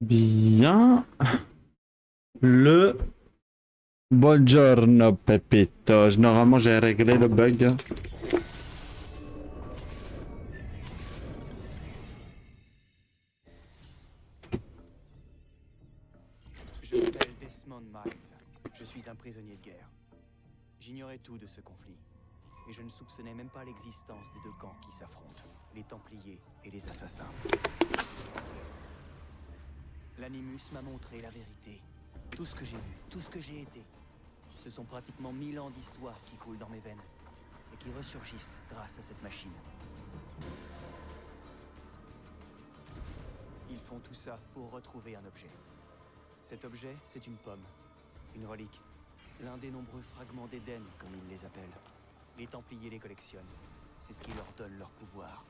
Bien. Le buongiorno Pepito. Normalement j'ai réglé le bug. Je m'appelle Desmond Miles. Je suis un prisonnier de guerre. J'ignorais tout de ce conflit. Et je ne soupçonnais même pas l'existence des deux camps qui s'affrontent. Les Templiers et les Assassins. L'Animus m'a montré la vérité. Tout ce que j'ai vu, tout ce que j'ai été. Ce sont pratiquement 1000 ans d'histoire qui coulent dans mes veines. Et qui ressurgissent grâce à cette machine. Ils font tout ça pour retrouver un objet. Cet objet, c'est une pomme. Une relique. L'un des nombreux fragments d'Éden, comme ils les appellent. Les Templiers les collectionnent. C'est ce qui leur donne leur pouvoir.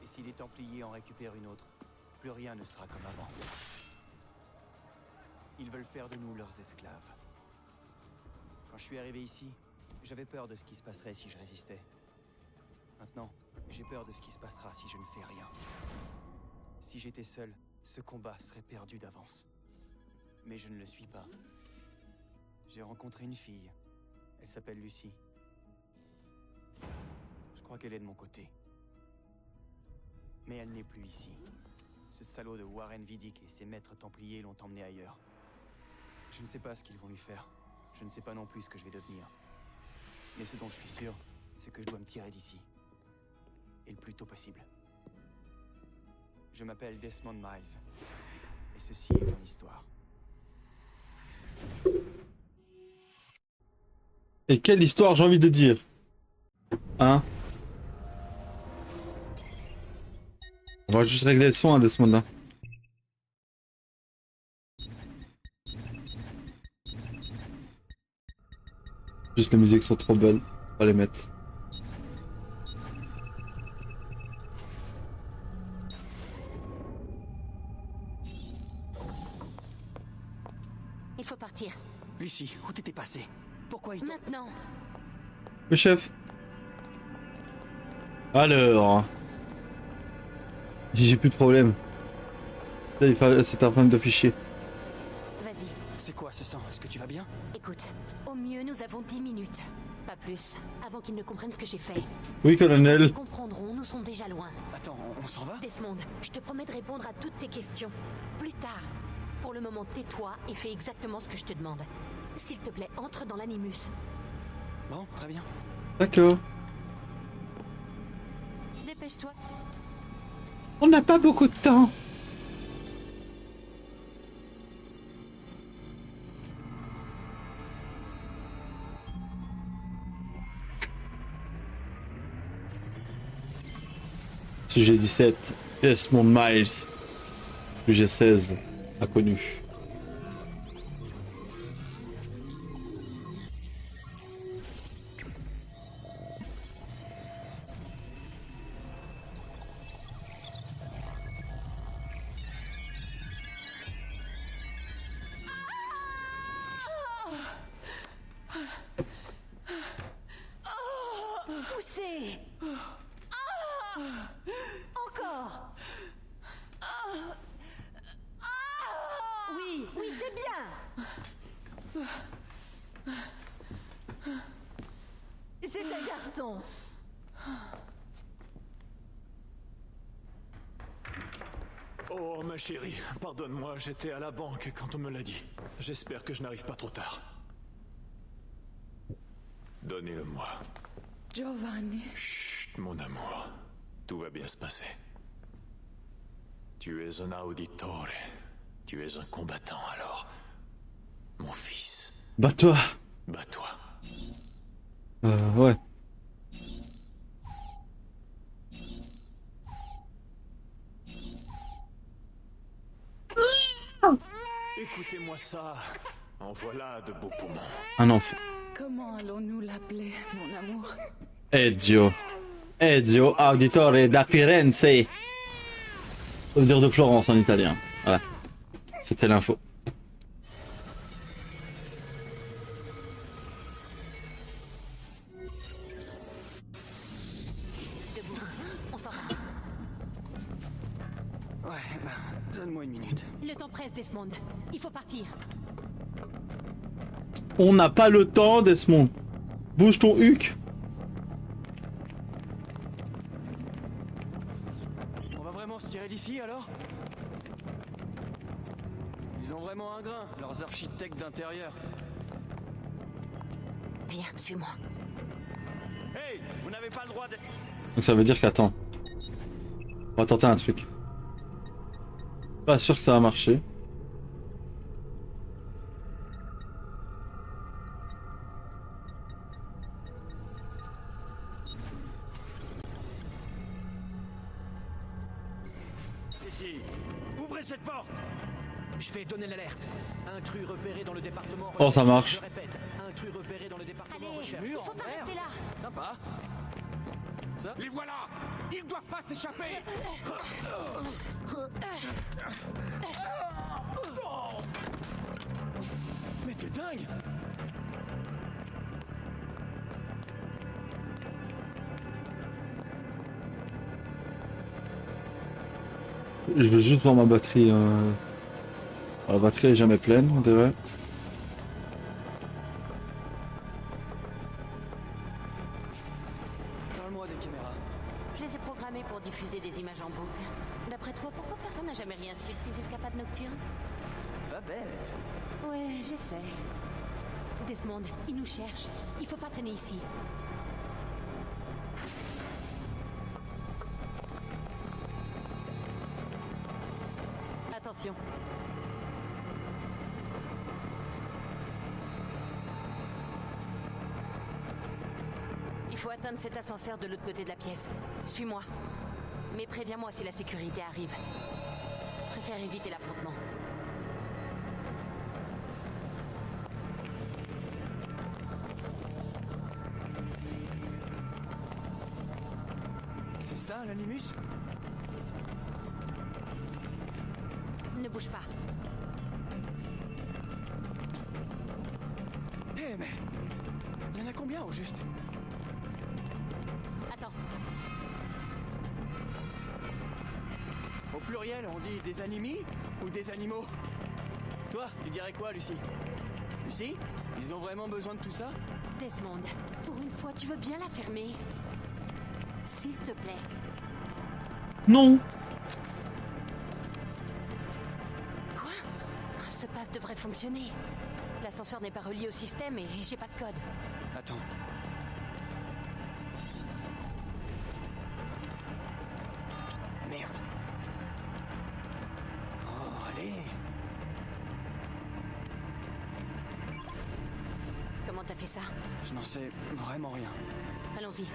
Et si les Templiers en récupèrent une autre, plus rien ne sera comme avant. Ils veulent faire de nous leurs esclaves. Quand je suis arrivé ici, j'avais peur de ce qui se passerait si je résistais. Maintenant, j'ai peur de ce qui se passera si je ne fais rien. Si j'étais seul, ce combat serait perdu d'avance. Mais je ne le suis pas. J'ai rencontré une fille. Elle s'appelle Lucie. Je crois qu'elle est de mon côté. Mais elle n'est plus ici. Ce salaud de Warren Vidic et ses maîtres templiers l'ont emmenée ailleurs. Je ne sais pas ce qu'ils vont lui faire. Je ne sais pas non plus ce que je vais devenir. Mais ce dont je suis sûr, c'est que je dois me tirer d'ici. Et le plus tôt possible. Je m'appelle Desmond Miles. Et ceci est mon histoire. Et quelle histoire j'ai envie de dire. Hein? On va juste régler le son hein, de ce monde-là. Juste les musiques sont trop belles. On va les mettre. Il faut partir. Lucie, où t'étais passée? Pourquoi ils t'ont... Maintenant. Le chef. Alors. J'ai plus de problème. Là, c'est un problème de fichier. Vas-y. C'est quoi ce sang? Est-ce que tu vas bien? Écoute, au mieux, nous avons 10 minutes. Pas plus. Avant qu'ils ne comprennent ce que j'ai fait. Oui, colonel. Ils comprendront, nous sommes déjà loin. Attends, on s'en va? Desmond, je te promets de répondre à toutes tes questions. Plus tard. Pour le moment, tais-toi et fais exactement ce que je te demande. S'il te plaît, entre dans l'Animus. Bon, très bien. D'accord. Dépêche-toi. On n'a pas beaucoup de temps. Si j'ai 17, Desmond Miles. Plus j'ai 16, inconnu. Poussez. Encore. Oui, oui, c'est bien. C'est un garçon. Oh, ma chérie, pardonne-moi, j'étais à la banque quand on me l'a dit. J'espère que je n'arrive pas trop tard. Donnez-le-moi. Giovanni. Chut, mon amour. Tout va bien se passer. Tu es un auditore. Tu es un combattant, alors. Mon fils, Bats-toi. bats-toi. Ouais. Écoutez-moi ça. En voilà de beaux poumons. Un enfant. Comment allons-nous l'appeler, mon amour? Ezio. Ezio Auditore da Firenze. Ça veut dire de Florence en italien. Voilà. C'était l'info. Debout. On s'en va. Ouais, ben, Donne-moi une minute. Le temps presse, Desmond. Il faut partir. On n'a pas le temps, Desmond. Bouge ton huc. On va vraiment se tirer d'ici alors? Ils ont vraiment un grain, leurs architectes d'intérieur. Viens, suis-moi. Hey, vous n'avez pas le droit d'être... Donc ça veut dire qu'attends. On va tenter un truc. Pas sûr que ça va marcher. Ici, ouvrez cette porte. Je vais donner l'alerte. Intrus repéré dans le département. Oh, ça marche. Je répète, intrus repéré dans le département. Allez, recherche. il Mur faut en pas verre. rester là. Sympa. Ça. Les voilà! Ils doivent pas s'échapper! Mais t'es dingue! Je vais juste voir ma batterie. La batterie est jamais pleine, on dirait. Parle-moi des caméras. Je les ai programmés pour diffuser des images en boucle. D'après toi, pourquoi personne n'a jamais rien su de tes escapades nocturnes? Pas bête. Ouais, j'essaie. Desmond, ils nous cherchent. Il faut pas traîner ici. Attention. Il faut atteindre cet ascenseur de l'autre côté de la pièce. Suis-moi. Mais préviens-moi si la sécurité arrive. Je préfère éviter l'affrontement. C'est ça, l'animus? Ne bouge pas. Eh mais... Il y en a combien au juste? Attends. Au pluriel, on dit des animis ou des animaux? Toi, tu dirais quoi, Lucie? Lucie? Ils ont vraiment besoin de tout ça? Desmond, pour une fois, tu veux bien la fermer? S'il te plaît. Non. Quoi? Ce pass devrait fonctionner. L'ascenseur n'est pas relié au système et j'ai pas de code. Attends. Merde. Oh, allez. Comment t'as fait ça? Je n'en sais vraiment rien. Allons-y.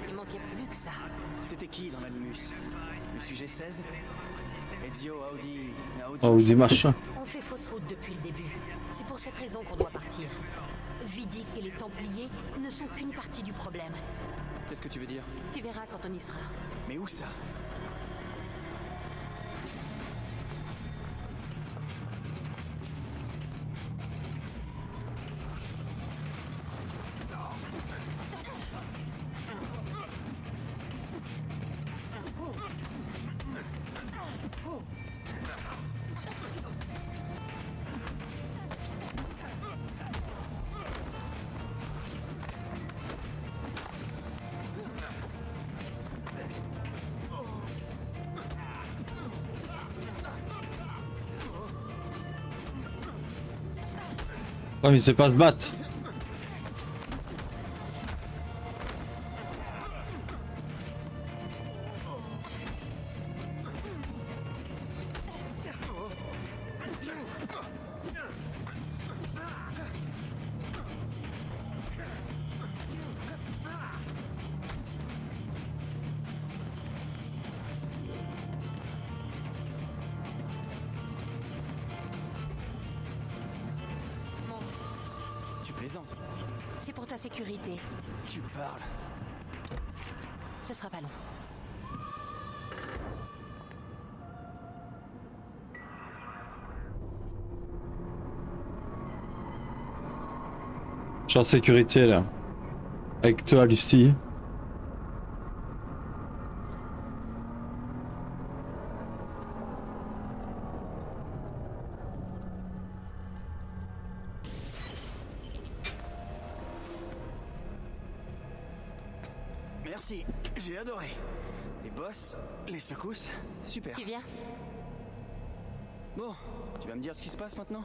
Il manquait plus que ça. C'était qui dans l'animus? Le sujet 16? Ezio, Audi... Oh, des machins. On fait fausse route depuis le début. C'est pour cette raison qu'on doit partir. Vidic et les Templiers ne sont qu'une partie du problème. Qu'est-ce que tu veux dire? Tu verras quand on y sera. Mais où ça? Oh, mais il sait pas se battre. Tu plaisantes? C'est pour ta sécurité. Tu parles. Ce sera pas long. Je suis en sécurité là. Avec toi, Lucie. Merci, j'ai adoré. Les bosses, les secousses, super. Tu viens? Bon, tu vas me dire ce qui se passe maintenant?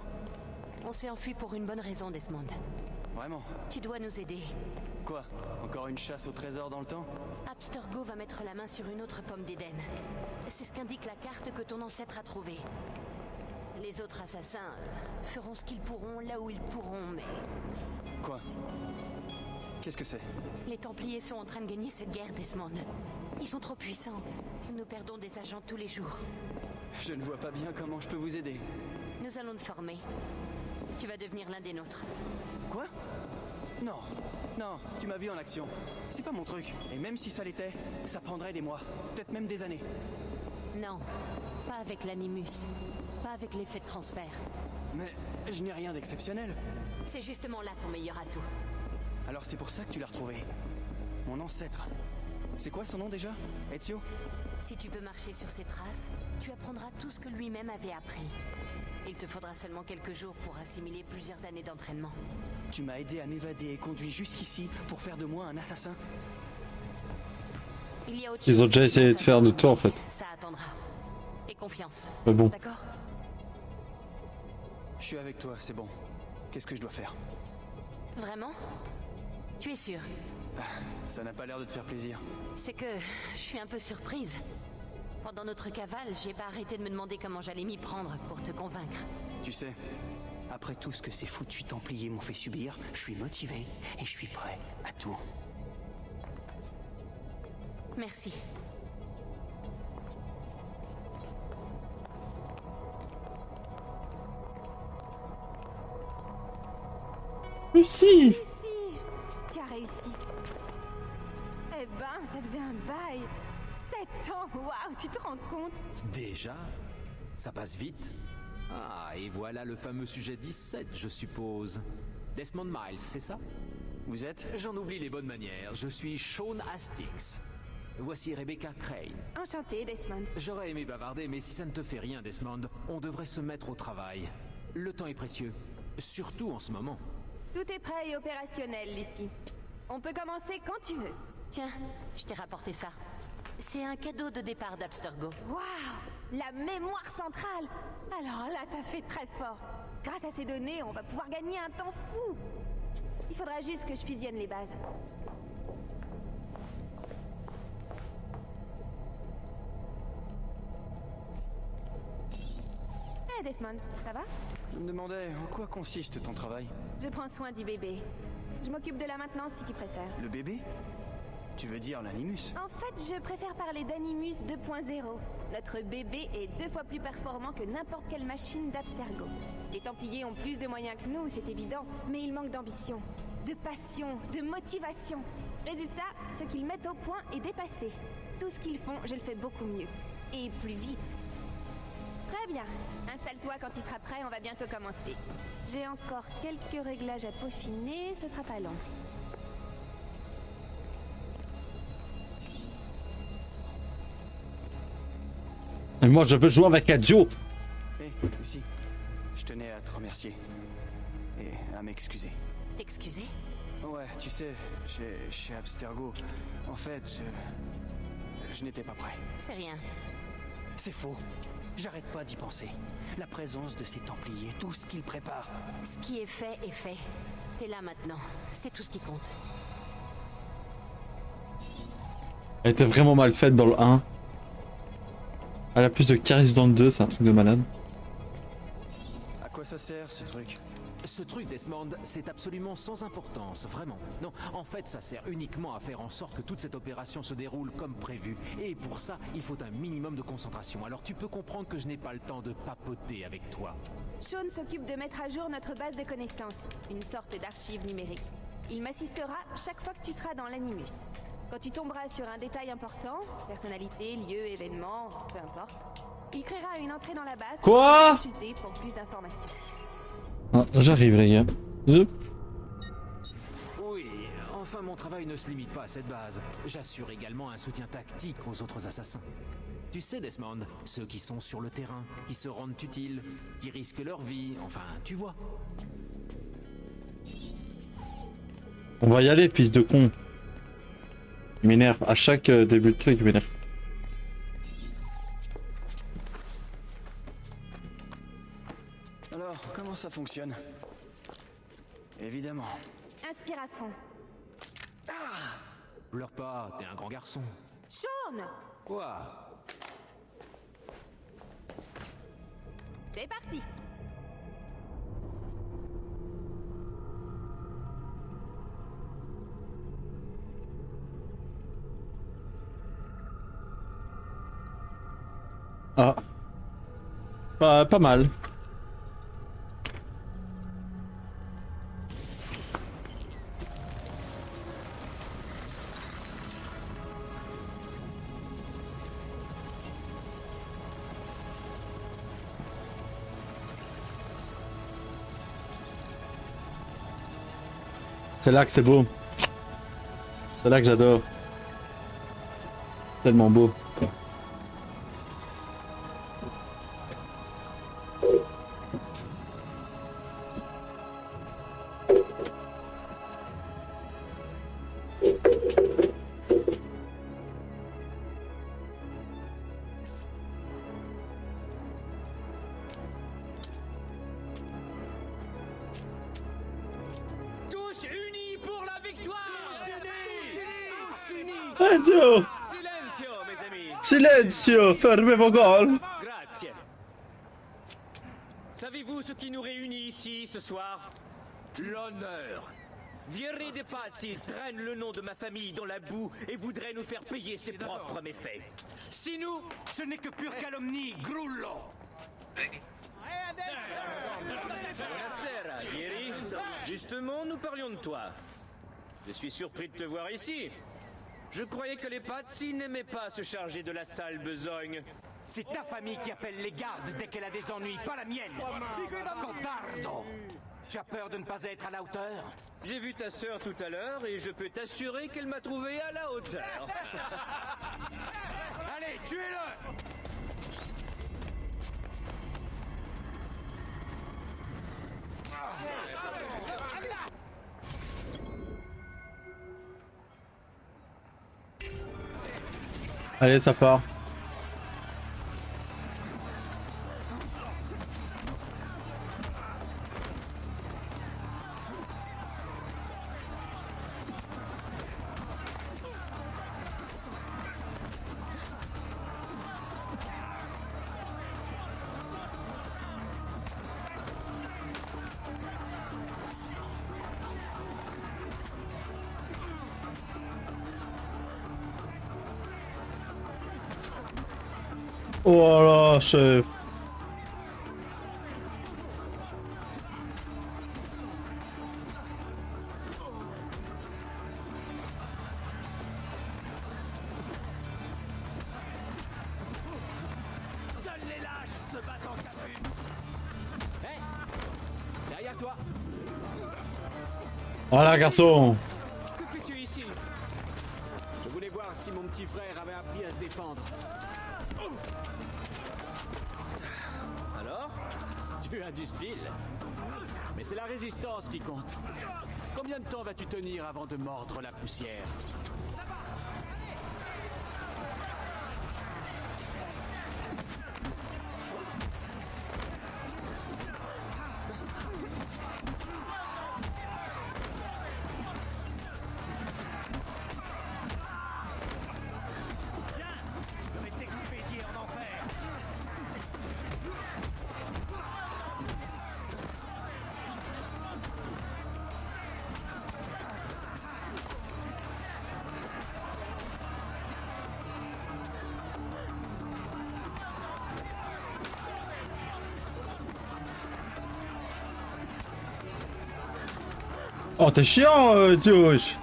On s'est enfui pour une bonne raison, Desmond. Vraiment? Tu dois nous aider. Quoi? Encore une chasse au trésor dans le temps? Abstergo va mettre la main sur une autre pomme d'Éden. C'est ce qu'indique la carte que ton ancêtre a trouvée. Les autres assassins feront ce qu'ils pourront là où ils pourront, mais... Quoi? Qu'est-ce que c'est? Les Templiers sont en train de gagner cette guerre, Desmond. Ils sont trop puissants. Nous perdons des agents tous les jours. Je ne vois pas bien comment je peux vous aider. Nous allons te former. Tu vas devenir l'un des nôtres. Quoi? Non, non, tu m'as vu en action. C'est pas mon truc. Et même si ça l'était, ça prendrait des mois, peut-être même des années. Non, pas avec l'Animus. Pas avec l'effet de transfert. Mais je n'ai rien d'exceptionnel. C'est justement là ton meilleur atout. Alors c'est pour ça que tu l'as retrouvé. Mon ancêtre. C'est quoi son nom déjà? Ezio? Si tu peux marcher sur ses traces, tu apprendras tout ce que lui-même avait appris. Il te faudra seulement quelques jours pour assimiler plusieurs années d'entraînement. Tu m'as aidé à m'évader et conduit jusqu'ici pour faire de moi un assassin. Il y a autre Ils ont chose déjà que essayé tu de faire de toi en fait. Ça attendra. Et confiance. Mais bon. D'accord? Je suis avec toi, c'est bon. Qu'est-ce que je dois faire? Vraiment? Tu es sûr? Ça n'a pas l'air de te faire plaisir. C'est que je suis un peu surprise. Pendant notre cavale, j'ai pas arrêté de me demander comment j'allais m'y prendre pour te convaincre. Tu sais, après tout ce que ces foutus Templiers m'ont fait subir, je suis motivé et je suis prêt à tout. Merci. Lucie! Lucie, tu as réussi. Eh ben, ça faisait un bail. 7 ans, waouh, tu te rends compte? Déjà? Ça passe vite. Ah, et voilà le fameux sujet 17, je suppose. Desmond Miles, c'est ça? Vous êtes? J'en oublie les bonnes manières. Je suis Sean Hastings. Voici Rebecca Crane. Enchantée, Desmond. J'aurais aimé bavarder, mais si ça ne te fait rien, Desmond, on devrait se mettre au travail. Le temps est précieux. Surtout en ce moment. Tout est prêt et opérationnel, Lucie. On peut commencer quand tu veux. Tiens, je t'ai rapporté ça. C'est un cadeau de départ d'Abstergo. Waouh, la mémoire centrale. Alors là, t'as fait très fort. Grâce à ces données, on va pouvoir gagner un temps fou. Il faudra juste que je fusionne les bases. Hey Desmond, ça va? Je me demandais en quoi consiste ton travail. Je prends soin du bébé. Je m'occupe de la maintenance si tu préfères. Le bébé? Tu veux dire l'animus? En fait, je préfère parler d'Animus 2.0. Notre bébé est 2 fois plus performant que n'importe quelle machine d'Abstergo. Les Templiers ont plus de moyens que nous, c'est évident, mais ils manquent d'ambition, de passion, de motivation. Résultat, ce qu'ils mettent au point est dépassé. Tout ce qu'ils font, je le fais beaucoup mieux. Et plus vite. Très bien. Installe-toi quand tu seras prêt, on va bientôt commencer. J'ai encore quelques réglages à peaufiner, ce sera pas long. Et moi je veux jouer avec Ezio. Hé, Lucie, je tenais à te remercier. Et à m'excuser. T'excuser? Ouais, tu sais, chez Abstergo, en fait, je n'étais pas prêt. C'est rien. C'est faux. J'arrête pas d'y penser. La présence de ces Templiers, tout ce qu'ils préparent. Ce qui est fait est fait. T'es là maintenant. C'est tout ce qui compte. Elle était vraiment mal faite dans le 1. Elle a plus de charisme dans le 2, c'est un truc de malade. À quoi ça sert ce truc? Ce truc, Desmond, c'est absolument sans importance, vraiment. Non, en fait, ça sert uniquement à faire en sorte que toute cette opération se déroule comme prévu. Et pour ça, il faut un minimum de concentration. Alors tu peux comprendre que je n'ai pas le temps de papoter avec toi. Sean s'occupe de mettre à jour notre base de connaissances, une sorte d'archive numérique. Il m'assistera chaque fois que tu seras dans l'Animus. Quand tu tomberas sur un détail important, personnalité, lieu, événement, peu importe, il créera une entrée dans la base Quoi? pour consulter pour plus d'informations. Ah, j'arrive les gars. Oui, enfin mon travail ne se limite pas à cette base. J'assure également un soutien tactique aux autres assassins. Tu sais, Desmond, ceux qui sont sur le terrain, qui se rendent utiles, qui risquent leur vie, enfin, tu vois. On va y aller, fils de con. Il m'énerve. À chaque début de truc, il m'énerve. Alors, comment ça fonctionne? Évidemment. Inspire à fond. Pleure pas, t'es un grand garçon. Sean! Quoi? C'est parti! Ah. Pas mal. C'est là que c'est beau. C'est là que j'adore. Tellement beau. Tous unis pour la victoire! Ezio! Silenzio, mes amis! Silenzio! Fermez vos gueules! Grazie. Savez-vous ce qui nous réunit ici ce soir? L'honneur. Vieri de Pazzi traîne le nom de ma famille dans la boue et voudrait nous faire payer ses propres méfaits. Si nous, ce n'est que pure calomnie, Grullo. Buonasera, Vieri. Justement, nous parlions de toi. Je suis surpris de te voir ici. Je croyais que les Pazzi n'aimaient pas se charger de la sale besogne. C'est ta famille qui appelle les gardes dès qu'elle a des ennuis, pas la mienne. Codardo! Tu as peur de ne pas être à la hauteur? J'ai vu ta sœur tout à l'heure et je peux t'assurer qu'elle m'a trouvé à la hauteur. Allez, tuez-le! Allez, ça part. Oh là, chef. Seuls les lâches se battent en capuche. Hé! Derrière toi! Voilà, garçon. Que fais-tu ici? Je voulais voir si mon petit frère avait appris à se défendre. Alors? Tu as du style. Mais c'est la résistance qui compte. Combien de temps vas-tu tenir avant de mordre la poussière? Je vais t'expédier en enfer. Oh, t'es chiant, Josh.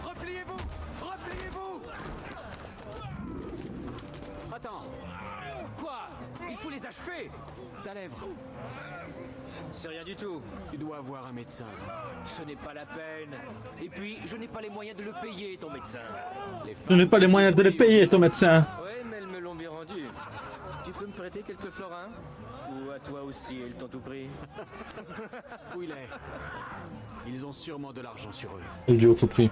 Repliez-vous! Repliez-vous! Hé, ta lèvre. C'est rien du tout. Tu dois avoir un médecin. Ce n'est pas la peine. Et puis, je n'ai pas les moyens de le payer, ton médecin. Je n'ai pas les moyens de les payer, ton médecin. Ouais, mais elles me l'ont bien rendu. Tu peux me prêter quelques florins? Ou à toi aussi, ils t'ont tout pris? Fouille-les. Ils ont sûrement de l'argent sur eux. Et du auto prix.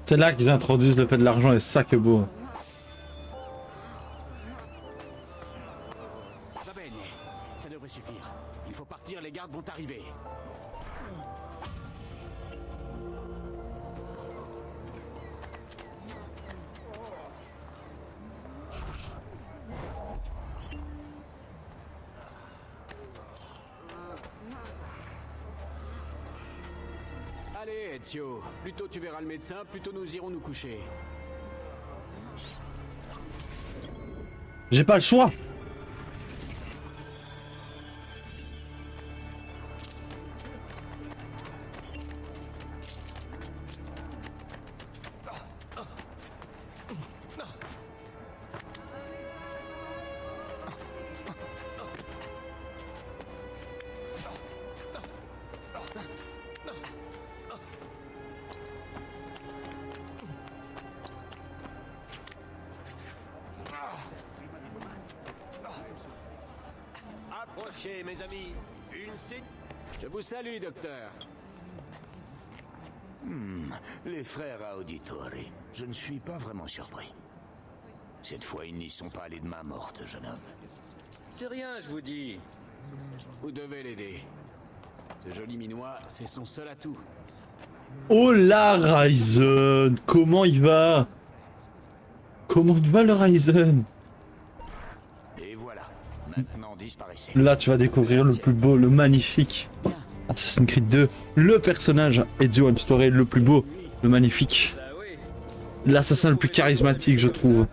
C'est là qu'ils introduisent le fait de l'argent et c'est ça que beau. Va bene. Ça devrait suffire. Il faut partir, les gardes vont arriver. Allez, Ezio. Plus tôt tu verras le médecin, plus tôt nous irons nous coucher. J'ai pas le choix. Approchez, mes amis. Une série. Je vous salue, docteur. Les frères Auditori. Je ne suis pas vraiment surpris. Cette fois, ils n'y sont pas allés de main morte, jeune homme. C'est rien, je vous dis. Vous devez l'aider. Ce joli minois, c'est son seul atout. Oh là, Ryzen. Comment il va? Comment il va le Ryzen? Et voilà. Maintenant, disparaissez. Là, tu vas découvrir le plus beau, le magnifique Assassin's Creed 2. Le personnage Ezio Auditore, le plus beau, le magnifique. Bah oui. L'assassin le plus charismatique, je trouve.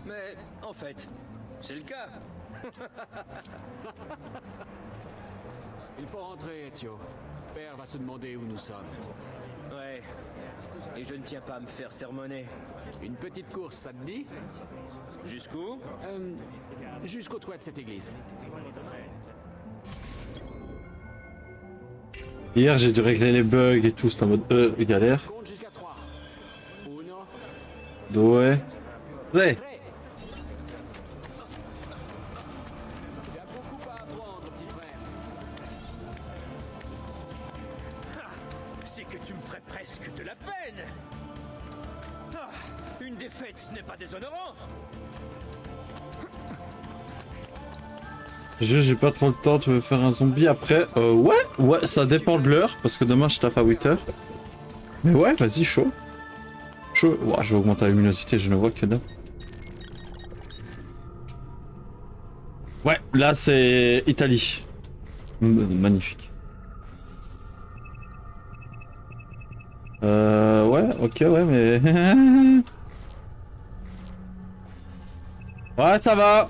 Mais, en fait, c'est le cas. Il faut rentrer, Ezio. Père va se demander où nous sommes. Ouais. Et je ne tiens pas à me faire sermonner. Une petite course, ça te dit? Jusqu'où? Jusqu'au toit de cette église. Hier, j'ai dû régler les bugs et tout, c'était en mode galère. Compte jusqu'à 3. Uno, Ouais. Ouais. tre. Il y a beaucoup à apprendre, petit frère. C'est que tu me ferais presque de la peine. Ah, une défaite, ce n'est pas déshonorant. J'ai pas trop le temps, tu veux faire un zombie après? Ouais, ça dépend de l'heure, parce que demain je taffe à 8h. Mais ouais, vas-y, chaud. Chaud. Ouah, je vais augmenter la luminosité, je ne vois que dalle. Ouais, là c'est Italie. Magnifique. Ouais, ok, ouais, mais... ouais, ça va.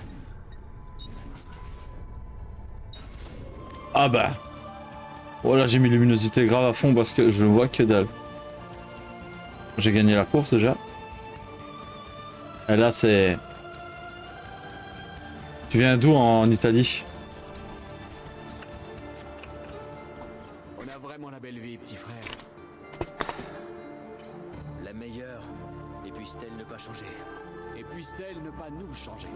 Ah bah. Oh là, j'ai mis luminosité grave à fond parce que je vois que dalle. J'ai gagné la course déjà. Et là, c'est... Tu viens d'où en Italie? On a vraiment la belle vie, petit frère. La meilleure. Et puisse-t-elle ne pas changer? Et puisse-t-elle ne pas nous changer?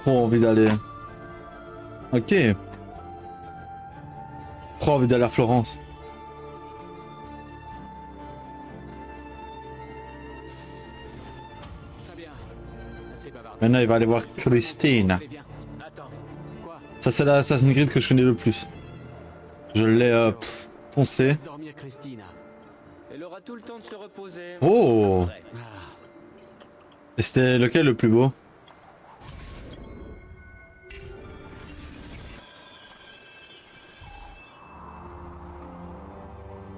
Trop envie d'aller. Ok. Trop envie d'aller à Florence. Très bien. Assez bavard. Maintenant, il va aller voir Christine. Allez, viens. Attends. Quoi? Ça, c'est l'Assassin's Creed que je connais le plus. Je l'ai poncé. Laisse dormir Christina. Elle aura tout le temps de se reposer. Oh! Après. Et c'était lequel le plus beau?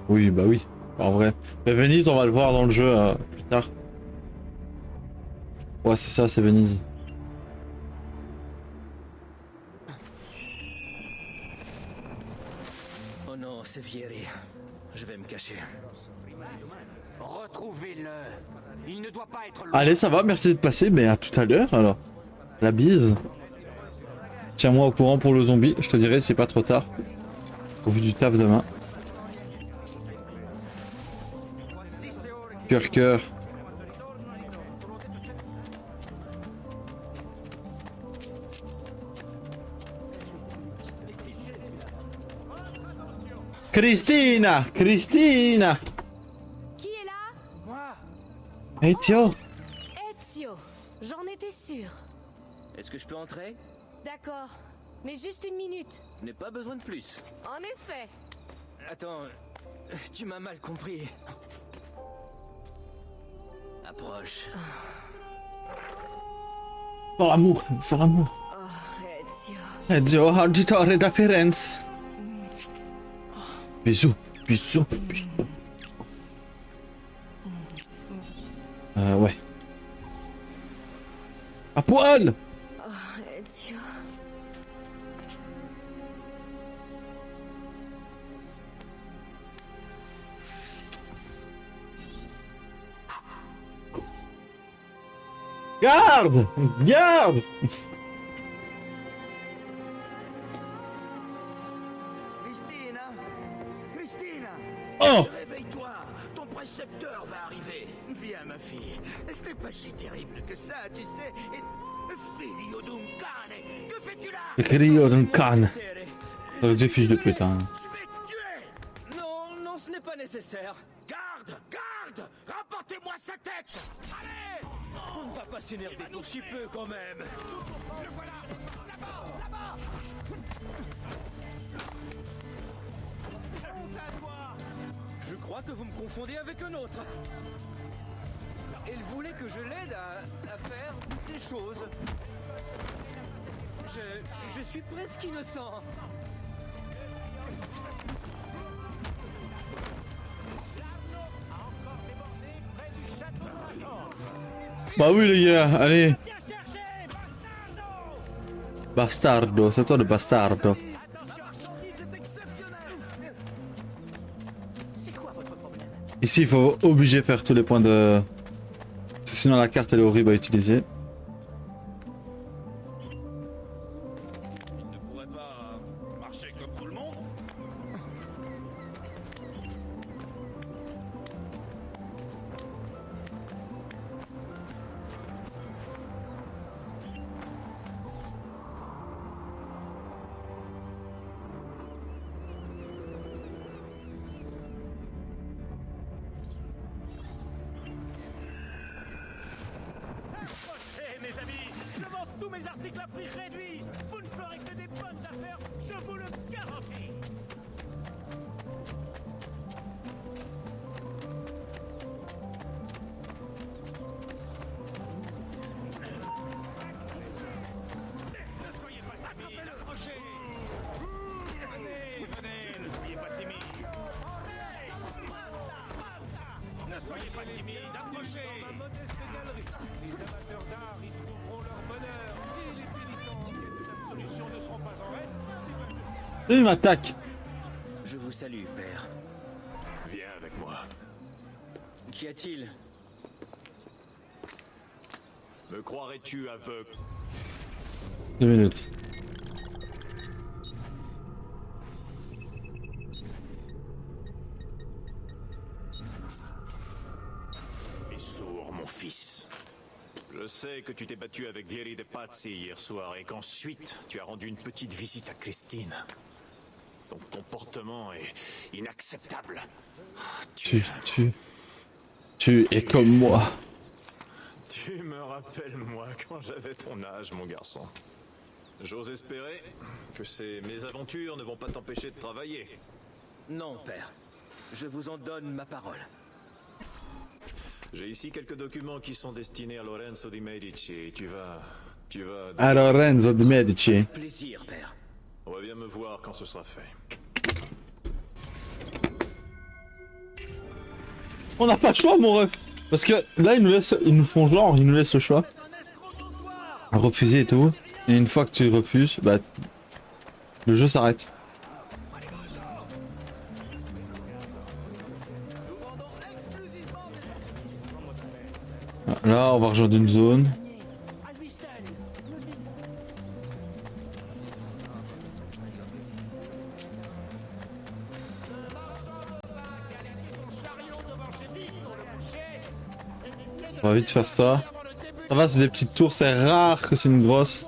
Oui, bah oui, en vrai. Mais Venise, on va le voir dans le jeu plus tard. Ouais, c'est ça, c'est Venise. Oh non, c'est Vieri. Je vais me cacher. Retrouvez-le. Il ne doit pas être loin. Allez, ça va, merci de passer, mais à tout à l'heure alors. La bise. Tiens-moi au courant pour le zombie, je te dirai si c'est pas trop tard. Au vu du taf demain. Cœur. Cristina! Cristina! Qui est là? Moi? Ezio! Ezio. J'en étais sûre. Est-ce que je peux entrer? D'accord. Mais juste une minute. Je n'ai pas besoin de plus. En effet. Attends, tu m'as mal compris. Approche. Faire l'amour, faire l'amour. Oh, Ezio. Ezio, auditore da Firenze. Bisous. Ouais. À poil! Oh, Ezio. Garde! Garde! Christina! Oh! Réveille-toi! Ton précepteur va arriver! Viens, ma fille. Ce n'est pas si terrible que ça, tu sais. Et... Figlio d'un cane! Que fais-tu là? Crio d'un can. Des fils de pute, hein. Je vais te tuer! Non, ce n'est pas nécessaire. Garde! Rapportez-moi sa tête! Allez! On ne va pas s'énerver d'aussi peu quand même. Le voilà! Là-bas! Honte à toi! Je crois que vous me confondez avec un autre. Elle voulait que je l'aide à faire des choses. Je suis presque innocent. Bah oui les gars, allez. Bastardo, c'est toi le bastardo. Ici il faut obligé faire tous les points de... Sinon la carte elle est horrible à utiliser. Il ne pourrait pas marcher comme tout le monde? Hé, mes amis, je vends tous mes articles à prix réduit. Vous ne ferez que des bonnes affaires, je vous le garantis. Ne soyez pas timide, approchez. Venez, ne soyez pas timide. Ne soyez pas timide, approchez. Les amateurs d'art y trouveront leur bonheur et les pénitents en quête d'absolution ne seront pas en reste. Il m'attaque. Je vous salue, père. Viens avec moi. Qu'y a-t-il? Me croirais-tu aveugle? 2 minutes. Et sourd, mon fils. Je sais que tu t'es battu avec Vieri de Pazzi hier soir et qu'ensuite tu as rendu une petite visite à Christine. Ton comportement est inacceptable. Tu es comme moi. Tu me rappelles moi quand j'avais ton âge, mon garçon. J'ose espérer que ces mésaventures ne vont pas t'empêcher de travailler. Non, père. Je vous en donne ma parole. J'ai ici quelques documents qui sont destinés à Lorenzo di Medici. Tu vas... À Lorenzo di Medici. Plaisir, père. Reviens me voir quand ce sera fait. On n'a pas le choix, mon ref. Parce que là, ils nous font genre, ils nous laissent le choix. Refuser et tout. Et une fois que tu refuses, bah, le jeu s'arrête. Là, on va rejoindre une zone. On va vite faire ça. Ça va, c'est des petites tours, c'est rare que c'est une grosse.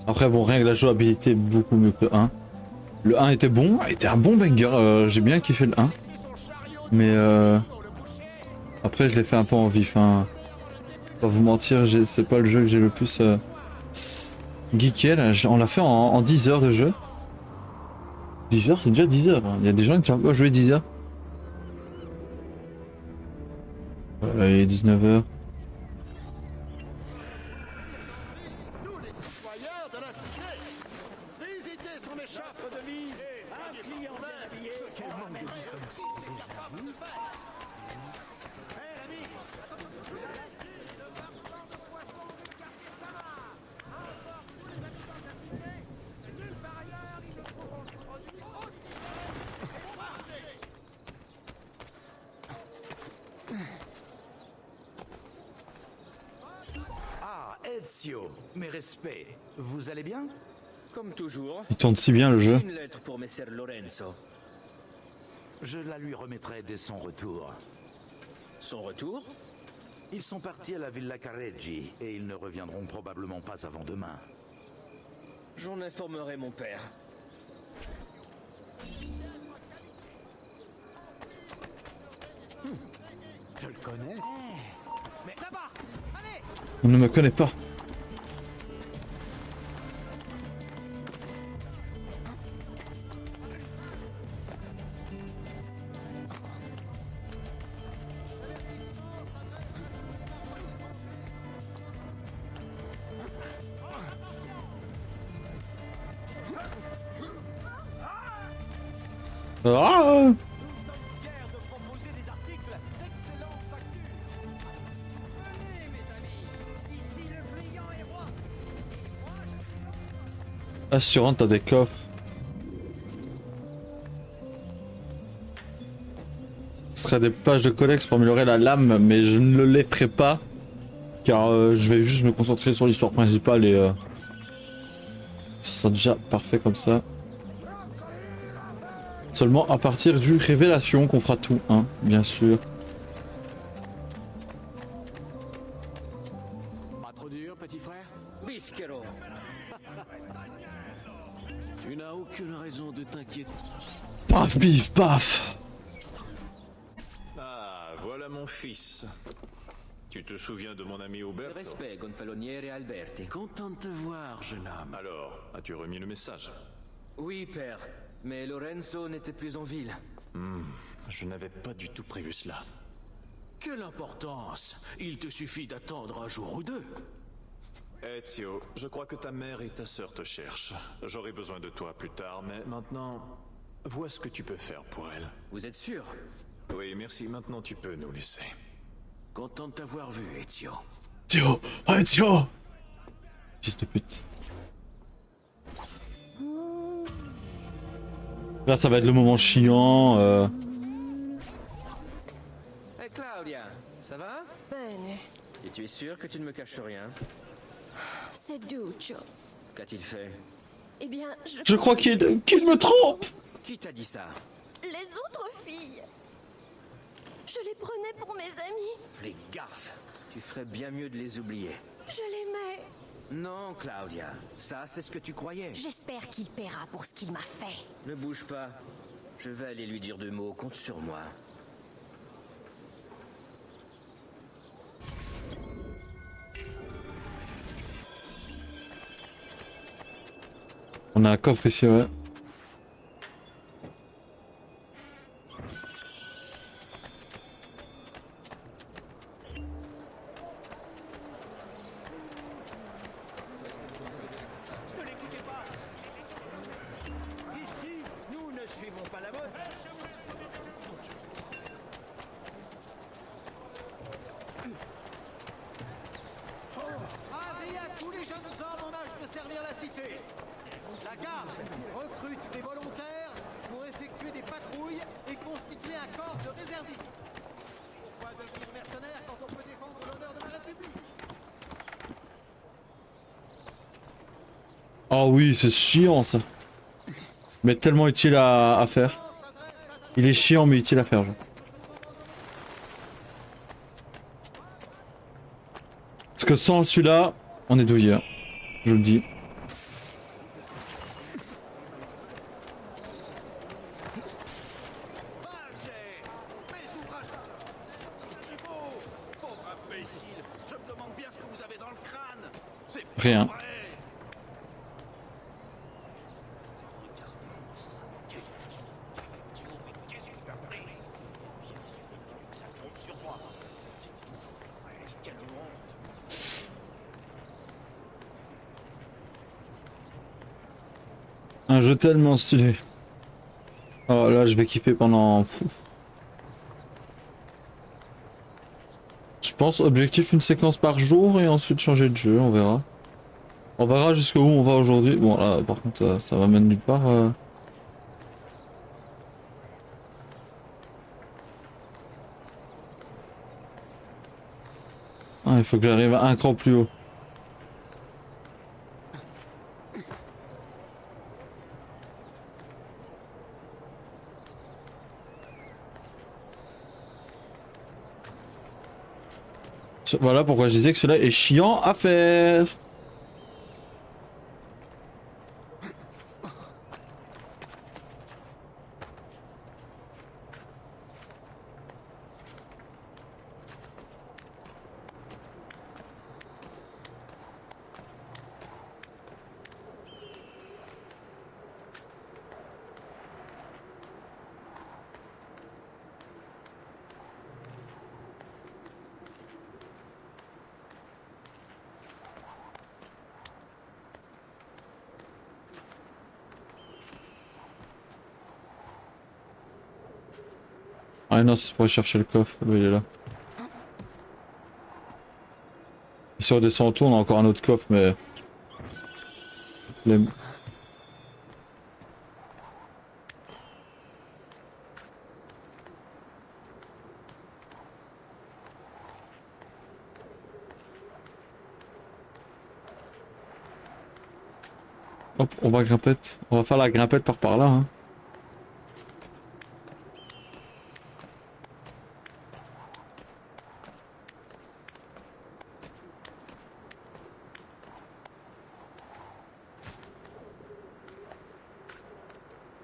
Après, bon, rien que la jouabilité, beaucoup mieux que le 1. Le 1 était bon, était un bon banger, j'ai bien kiffé le 1. Mais après, je l'ai fait un peu en vif. Hein. Pas vous mentir, c'est pas le jeu que j'ai le plus geeké. Là. On l'a fait en 10 heures de jeu. 10 heures, c'est déjà 10 heures. Hein. Il y a des gens qui ne savent pas jouer 10 heures. Voilà, il est 19h. Nous, les citoyens de la cité, visitez son écharpe de mise. Un client bien habillé. Quel manque de distance. Ah, Ezio, mes respects. Vous allez bien? Comme toujours. Il tourne si bien le jeu. Une lettre pour Messer Lorenzo. Je la lui remettrai dès son retour. Son retour? Ils sont partis à la Villa Careggi et ils ne reviendront probablement pas avant demain. J'en informerai mon père. Je le connais. Mais là-bas, allez. On ne me connaît pas. Ah! Assurant, t'as des coffres. Ce serait des pages de codex pour améliorer la lame, mais je ne les ferai pas. Car je vais juste me concentrer sur l'histoire principale et ce sera déjà parfait comme ça. Seulement à partir du révélation qu'on fera tout, hein, bien sûr. Pas trop dur, petit frère? Bischero. Tu n'as aucune raison de t'inquiéter. Paf, bif, paf. Ah, voilà mon fils. Tu te souviens de mon ami Uberto? Respect, Gonfaloniere Alberti. Content de te voir, jeune homme. Alors, as-tu remis le message? Oui, père. Mais Lorenzo n'était plus en ville. Je n'avais pas du tout prévu cela. Quelle importance! Il te suffit d'attendre un jour ou deux. Ezio, je crois que ta mère et ta sœur te cherchent. J'aurai besoin de toi plus tard, mais maintenant, vois ce que tu peux faire pour elles. Vous êtes sûr? Oui, merci. Maintenant, tu peux nous laisser. Content de t'avoir vu, Ezio. Ezio, Ezio. Fils de pute. Là, ça va être le moment chiant. Hey Claudia, ça va? Bene. Et tu es sûr que tu ne me caches rien? C'est Duccio. Qu'a-t-il fait? Eh bien, Je crois qu'il me trompe. Qui t'a dit ça? Les autres filles. Je les prenais pour mes amis. Les garces. Tu ferais bien mieux de les oublier. Je l'aimais. Non, Claudia. Ça, c'est ce que tu croyais. J'espère qu'il paiera pour ce qu'il m'a fait. Ne bouge pas. Je vais aller lui dire 2 mots. Compte sur moi. On a un coffre ici, ouais. garde recrute des volontaires pour effectuer des patrouilles et constituer un corps de réservistes. Pourquoi devenir mercenaire quand on peut défendre l'honneur de la République? Oh oui, c'est chiant ça. Mais tellement utile à faire. Il est chiant mais utile à faire. Genre. Parce que sans celui-là, on est douillé. Hein. Je le dis. Rien. Un jeu tellement stylé. Oh là, je vais kiffer pendant... Je pense objectif une séquence par jour et ensuite changer de jeu, on verra. On verra jusqu'où on va aujourd'hui. Bon là par contre ça va mène nulle part. Ah, il faut que j'arrive à un cran plus haut. Voilà pourquoi je disais que cela est chiant à faire. Ah non, c'est pour aller chercher le coffre, il est là. Et si on descend en tour, on a encore un autre coffre, mais... Hop, on va grimpette. On va faire la grimpette par là, hein.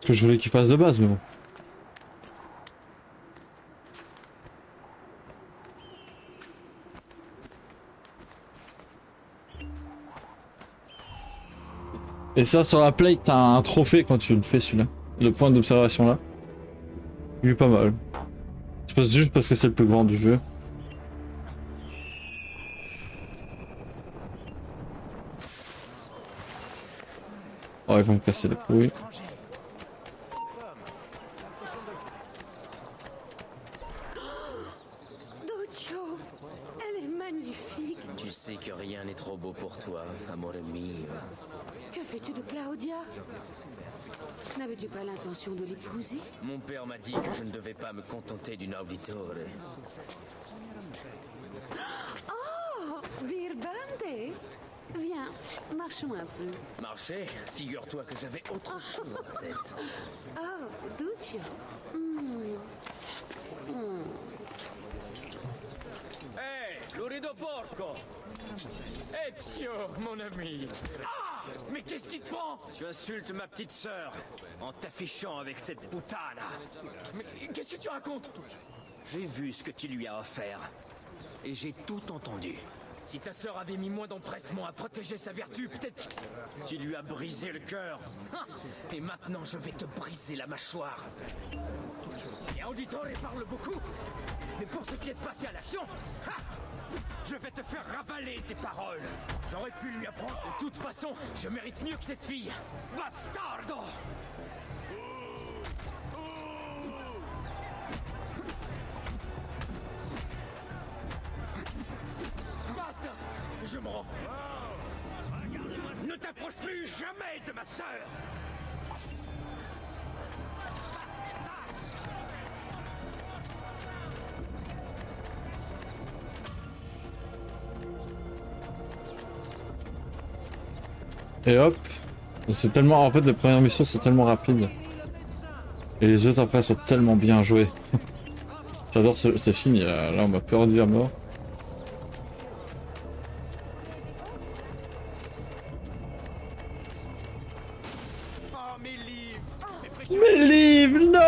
Que je voulais qu'il fasse de base, mais bon. Et ça, sur la plate, t'as un trophée quand tu le fais celui-là. Le point d'observation là. Il est pas mal. Je pense juste parce que c'est le plus grand du jeu. Oh, ils vont me casser les couilles. Tu sais que rien n'est trop beau pour toi, amore mio. Que fais-tu de Claudia? N'avais-tu pas l'intention de l'épouser? Mon père m'a dit que je ne devais pas me contenter d'une auditore. Oh, Birbante! Viens, marchons un peu. Marcher? Figure-toi que j'avais autre chose en tête. Oh, Duccio. Hé, Lurido Porco! Ezio, mon ami! Ah! Mais qu'est-ce qui te prend? Tu insultes ma petite sœur en t'affichant avec cette puttana. Mais qu'est-ce que tu racontes? J'ai vu ce que tu lui as offert. Et j'ai tout entendu. Si ta sœur avait mis moins d'empressement à protéger sa vertu, peut-être tu lui as brisé le cœur. Et maintenant, je vais te briser la mâchoire. Et Auditore parle beaucoup, mais pour ce qui est de passer à l'action, je vais te faire ravaler tes paroles. J'aurais pu lui apprendre. De toute façon, je mérite mieux que cette fille. Bastardo! Basta! Je me rends. Ne t'approche plus jamais de ma sœur! Et hop. C'est tellement... En fait, les premières missions sont tellement rapides. Et les autres après sont tellement bien jouées. J'adore ce... C'est fini, là on m'a perdu à mort. Mes livres, non!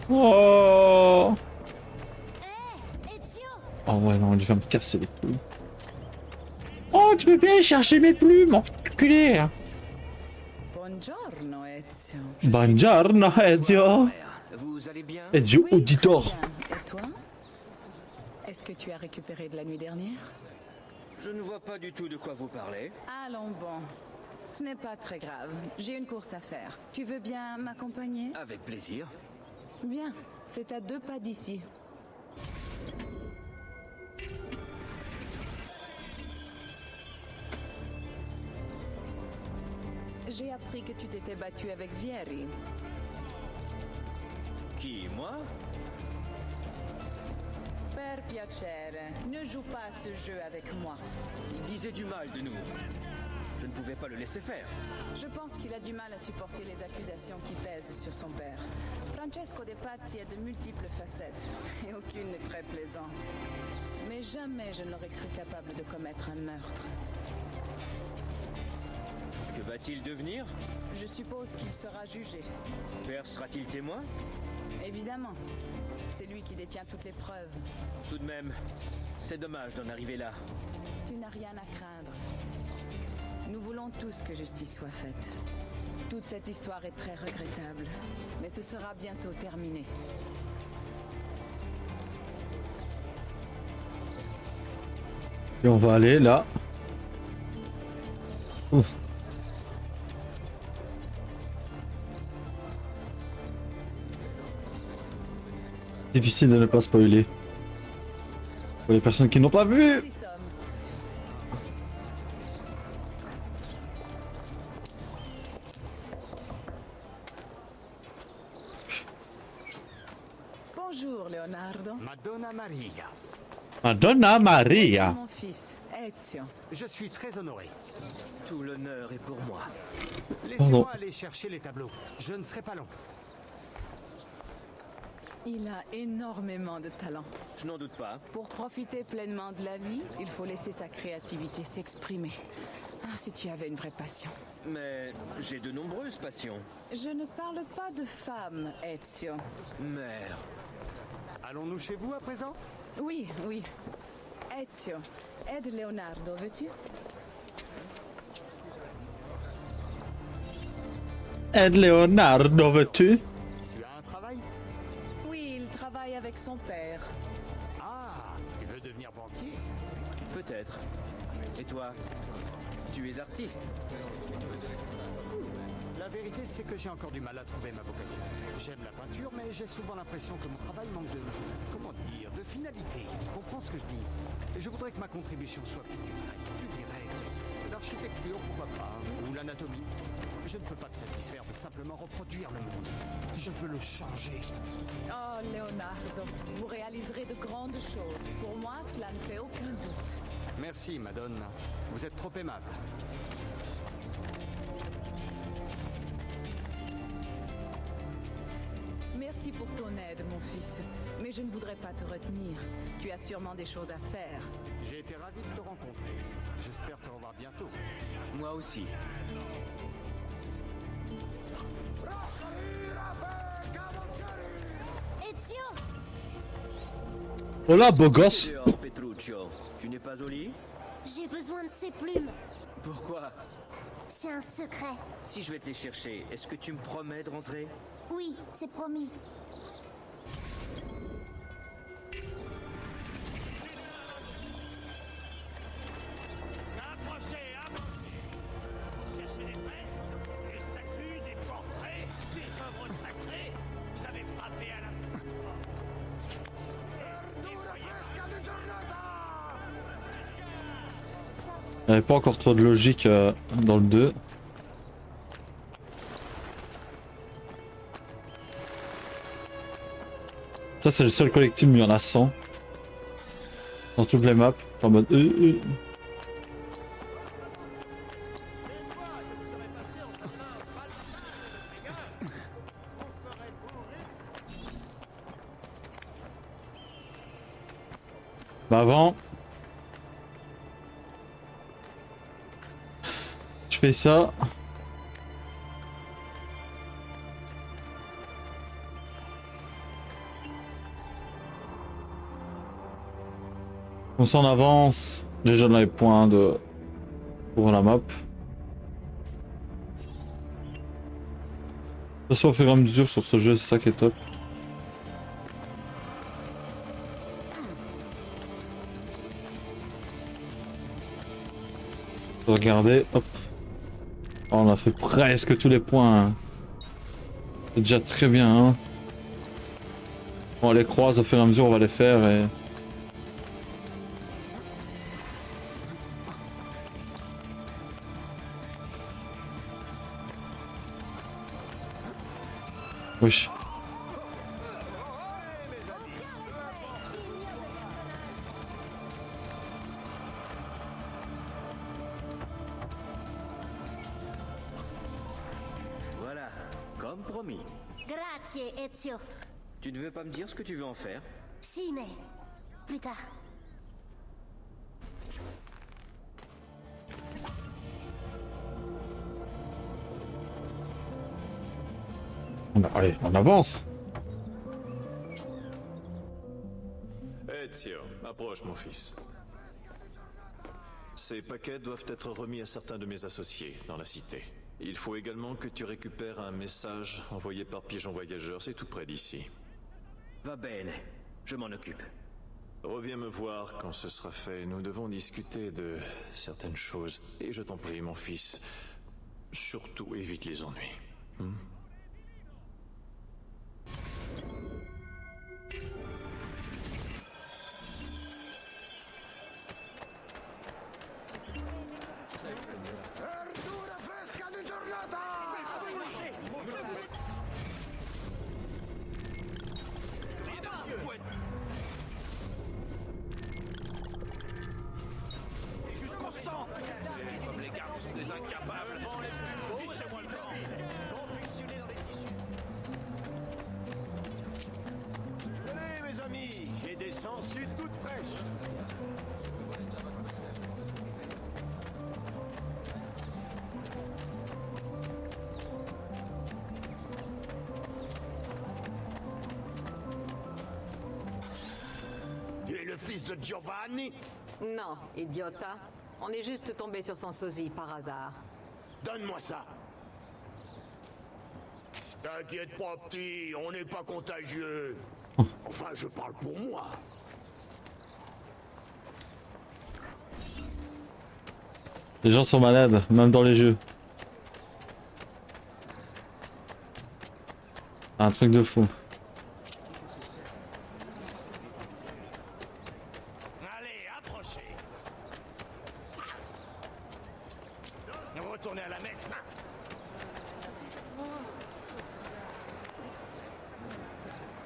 Oh! Oh ouais, non, il va me casser les couilles. Oh, tu veux bien chercher mes plumes, enculé! Buongiorno, Ezio. Buongiorno, Ezio! Vous allez bien? Ezio Oui, Auditor! très bien. Et toi? Est-ce que tu as récupéré de la nuit dernière? Je ne vois pas du tout de quoi vous parlez. Allons bon. Ce n'est pas très grave. J'ai une course à faire. Tu veux bien m'accompagner? Avec plaisir. Bien. C'est à 2 pas d'ici. J'ai appris que tu t'étais battu avec Vieri. Qui, moi? Per piacere, ne joue pas à ce jeu avec moi. Il disait du mal de nous. Je ne pouvais pas le laisser faire. Je pense qu'il a du mal à supporter les accusations qui pèsent sur son père. Francesco De Pazzi a de multiples facettes, et aucune n'est très plaisante. Mais jamais je ne l'aurais cru capable de commettre un meurtre. Que va-t-il devenir? Je suppose qu'il sera jugé. Père sera-t-il témoin? Évidemment. C'est lui qui détient toutes les preuves. Tout de même, c'est dommage d'en arriver là. Tu n'as rien à craindre. Nous voulons tous que justice soit faite. Toute cette histoire est très regrettable, mais ce sera bientôt terminé. Et on va aller là. Ouf. Difficile de ne pas spoiler. Pour les personnes qui n'ont pas vu. Bonjour, Leonardo. Madonna Maria. Madonna Maria. C'est mon fils, Ezio. Je suis très honoré. Tout l'honneur est pour moi. Laissez-moi aller chercher les tableaux. Je ne serai pas long. Il a énormément de talent. Je n'en doute pas. Pour profiter pleinement de la vie, il faut laisser sa créativité s'exprimer. Ah, si tu avais une vraie passion. Mais j'ai de nombreuses passions. Je ne parle pas de femmes, Ezio. Mère. Allons-nous chez vous à présent? Oui, oui. Ezio, aide Leonardo, veux-tu? Aide Leonardo, veux-tu? Tu as un travail? Oui, il travaille avec son père. Ah, tu veux devenir banquier? Peut-être. Et toi? Tu es artiste? La vérité, c'est que j'ai encore du mal à trouver ma vocation. J'aime la peinture, mais j'ai souvent l'impression que mon travail manque de... comment dire? De finalité. Tu comprends ce que je dis? Je voudrais que ma contribution soit plus directe. L'architecture, pourquoi pas? Ou l'anatomie. Je ne peux pas te satisfaire de simplement reproduire le monde. Je veux le changer. Oh, Leonardo, vous réaliserez de grandes choses. Pour moi, cela ne fait aucun doute. Merci, Madonna. Vous êtes trop aimable. Merci pour ton aide, mon fils. Mais je ne voudrais pas te retenir. Tu as sûrement des choses à faire. J'ai été ravi de te rencontrer. J'espère te revoir bientôt. Moi aussi. Ezio! Oh là, beau gosse! Dehors, Petruccio. Tu n'es pas au lit? J'ai besoin de ces plumes. Pourquoi? C'est un secret. Si je vais te les chercher, est-ce que tu me promets de rentrer? Oui, c'est promis. Approchez, approchez. Cherchez des fresques, des statues, des portraits, des œuvres sacrées. Vous avez frappé à la... Il n'y avait pas encore trop de logique dans le 2. Ça c'est le seul collectible, mais il y en a 100. Dans toutes les maps, t'es en mode Bah avant, je fais ça. On s'en avance déjà dans les points de pour la map. De toute façon, au fur et à mesure sur ce jeu, c'est ça qui est top. Regardez, hop. Oh, on a fait presque tous les points. Hein. C'est déjà très bien. Hein. On les croise au fur et à mesure, on va les faire et... Wesh. Voilà, comme promis. Grazie, Ezio. Tu ne veux pas me dire ce que tu veux en faire? Si, mais plus tard. Allez, on avance. Ezio, approche mon fils. Ces paquets doivent être remis à certains de mes associés dans la cité. Il faut également que tu récupères un message envoyé par pigeon voyageur, c'est tout près d'ici. Va bene, je m'en occupe. Reviens me voir quand ce sera fait, nous devons discuter de certaines choses. Et je t'en prie, mon fils, surtout évite les ennuis. Et jusqu'au sang. Comme les gardes sont des incapables. Fichez-moi le camp. Confectionnez dans les tissus. Tenez, mes amis, j'ai des sangsues toutes fraîches. Tu es le fils de Giovanni? Non, idiota. On est juste tombé sur son sosie par hasard. Donne-moi ça. T'inquiète pas, petit, on n'est pas contagieux. Enfin, je parle pour moi. Les gens sont malades, même dans les jeux. Un truc de fou. Allez, approchez. Retournez à la messe.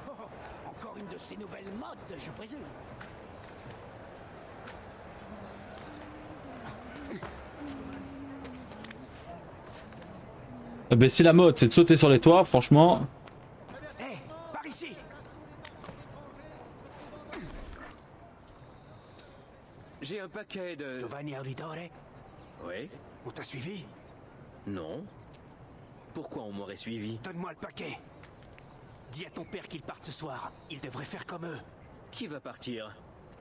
Oh, encore une de ces nouvelles modes, je présume. Ben si la mode c'est de sauter sur les toits, franchement... Hé, par ici. J'ai un paquet de... Giovanni Auditore, Oui? on t'a suivi? Non. Pourquoi on m'aurait suivi? Donne-moi le paquet. Dis à ton père qu'il parte ce soir. Il devrait faire comme eux. Qui va partir?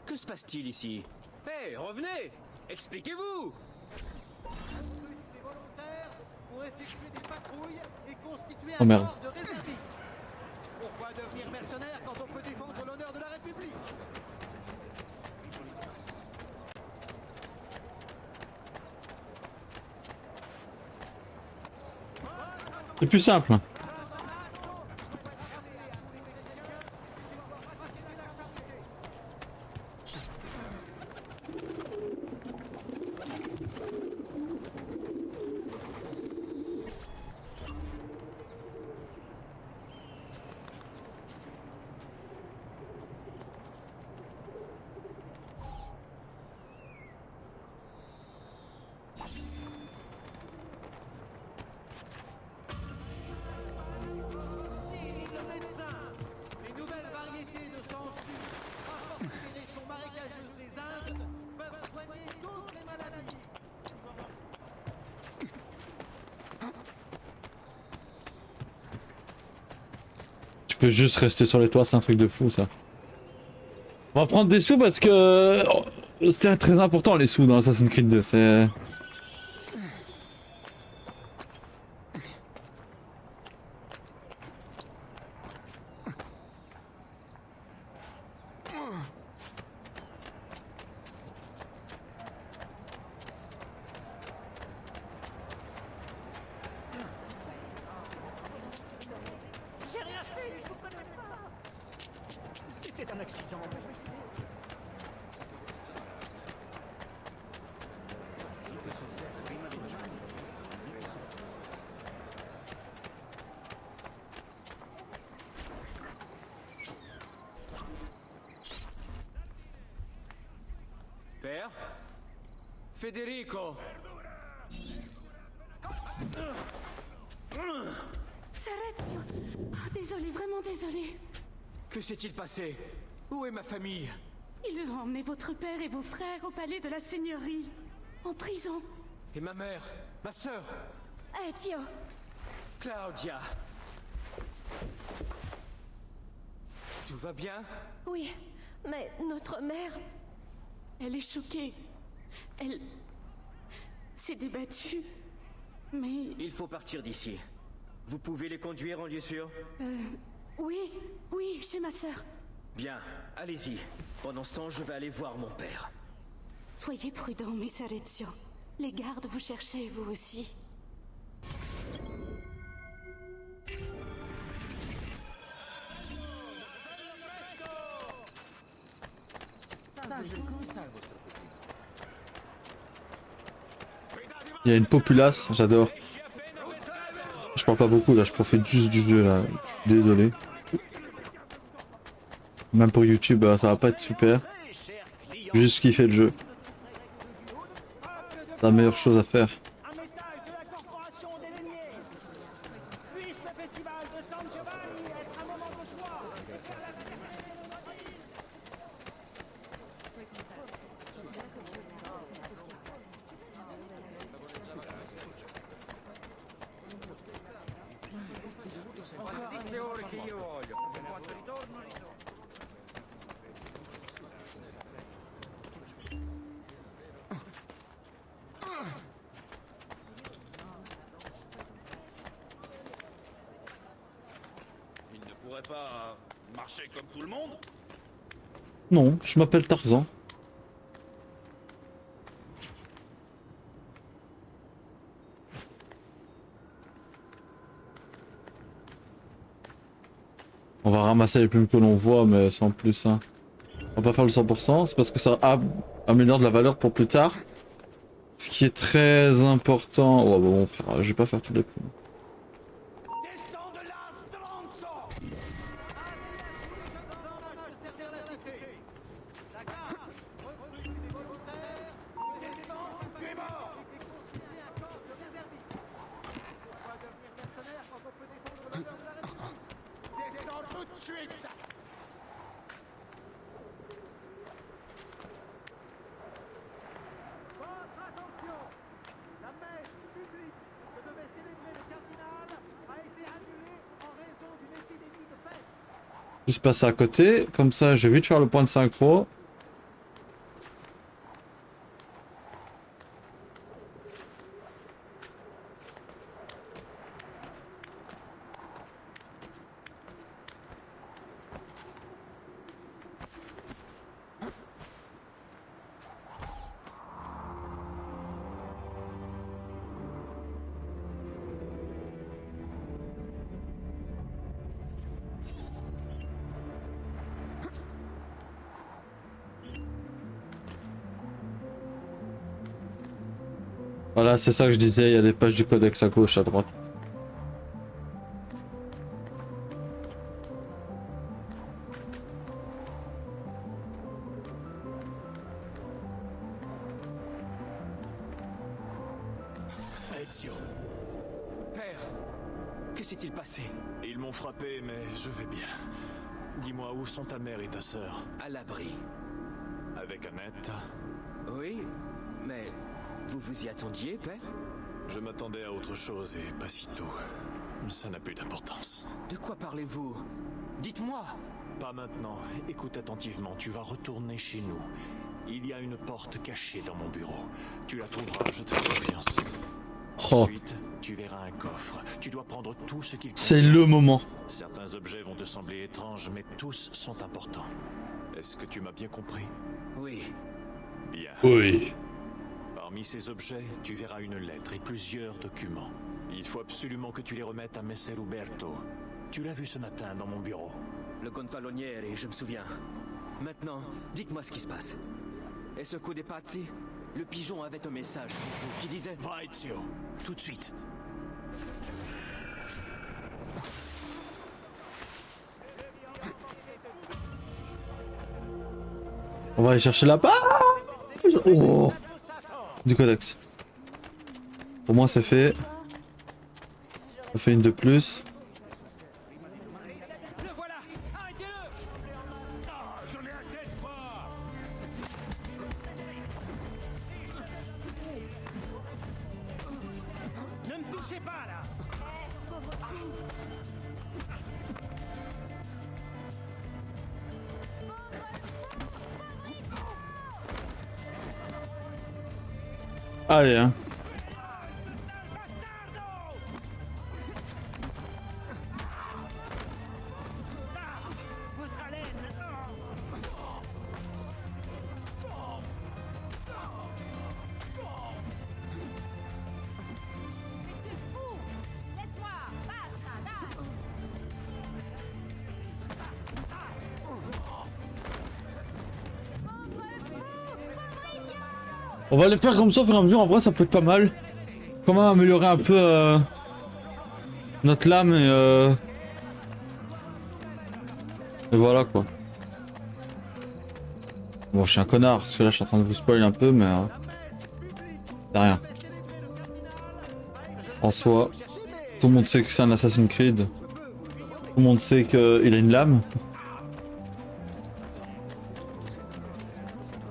Que se passe-t-il ici? Hé, revenez! Expliquez-vous! Des volontaires pour effectuer des patrouilles et constituer Oh un merde. corps de réservistes. Pourquoi devenir mercenaire quand on peut défendre l'honneur de la République? C'est plus simple. peux juste rester sur les toits, c'est un truc de fou ça. On va prendre des sous parce que c'est très important les sous dans Assassin's Creed 2, c'est... J'ai rien fait, je vous connais pas. C'était un accident. Père Federico Serezio. Oh, désolé, vraiment désolé. Que s'est-il passé? Où est ma famille? Ils ont emmené votre père et vos frères au palais de la seigneurie. En prison. Et ma mère? Ma sœur? Ezio. Claudia. Tout va bien? Oui, mais notre mère... Elle est choquée. Elle... s'est débattue. Mais... Il faut partir d'ici. Vous pouvez les conduire en lieu sûr? Oui, oui, chez ma sœur. Bien, allez-y. Pendant ce temps, je vais aller voir mon père. Soyez prudent, Messer Ezio. Les gardes vous cherchaient, vous aussi. Il y a une populace, j'adore. Je parle pas beaucoup là, je profite juste du jeu là. Je suis désolé. Même pour YouTube, ça va pas être super. Juste kiffer le jeu. C'est la meilleure chose à faire. Un message de la corporation des Lainiers. Puisse le festival de San Giovanni être un moment de joie et faire la fierté de notre ville. Ancora le ore che io voglio. Per quanto ritorno, Il ne pourrait pas marcher comme tout le monde? Non, je m'appelle Tarzan. On va ramasser les plumes que l'on voit, mais sans plus. Hein. On va pas faire le 100%, c'est parce que ça améliore de la valeur pour plus tard. Ce qui est très important. Oh bon frère, je vais pas faire tous les plumes. Juste passer à côté, comme ça je vais vite faire le point de synchro. Voilà, c'est ça que je disais, il y a des pages du codex à gauche, à droite. Ezio. Père, que s'est-il passé? Ils m'ont frappé, mais je vais bien. Dis-moi, où sont ta mère et ta sœur? À l'abri. Avec Annette? Oui, mais vous vous y attendiez, père? Je m'attendais à autre chose et pas si tôt. Ça n'a plus d'importance. De quoi parlez-vous? Dites-moi. Pas maintenant. Écoute attentivement, tu vas retourner chez nous. Il y a une porte cachée dans mon bureau. Tu la trouveras, je te fais confiance. Oh. Ensuite, tu verras un coffre. Tu dois prendre tout ce qu'il contient. C'est le moment. Certains objets vont te sembler étranges, mais tous sont importants. Est-ce que tu m'as bien compris? Oui. Bien. Oui. Parmi ces objets, tu verras une lettre et plusieurs documents. Il faut absolument que tu les remettes à Messer Uberto. Tu l'as vu ce matin dans mon bureau. Le gonfaloniere, je me souviens. Maintenant, dites-moi ce qui se passe. Et ce coup des Pazzi? Le pigeon avait un message pour vous qui disait... Va, Ezio, tout de suite. On va aller chercher la part. Oh. Du codex. Pour moi c'est fait. Ça fait une de plus. Le voilà! Arrêtez-le! Ah, j'en ai assez de toi! Ne me touchez pas là! Allez hein. Votre haleine! Laisse-moi! Basta! Dai! On va les faire comme ça au fur et à mesure, en vrai ça peut être pas mal. Comment améliorer un peu notre lame et voilà quoi. Bon je suis un connard parce que là je suis en train de vous spoiler un peu mais c'est rien. En soi, tout le monde sait que c'est un Assassin's Creed. Tout le monde sait qu'il a une lame.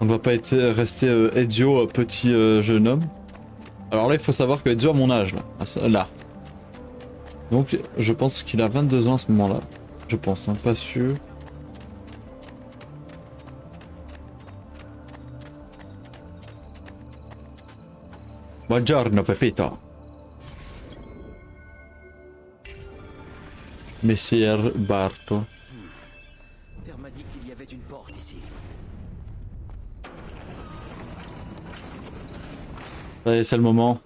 On ne va pas être resté Ezio petit jeune homme. Alors là il faut savoir que Ezio a mon âge là. Donc je pense qu'il a 22 ans à ce moment là. Je pense, hein, pas sûr. Buongiorno Pepito. Messer Barto. Père m'a dit qu'il y avait une porte ici. Allez, c'est le moment.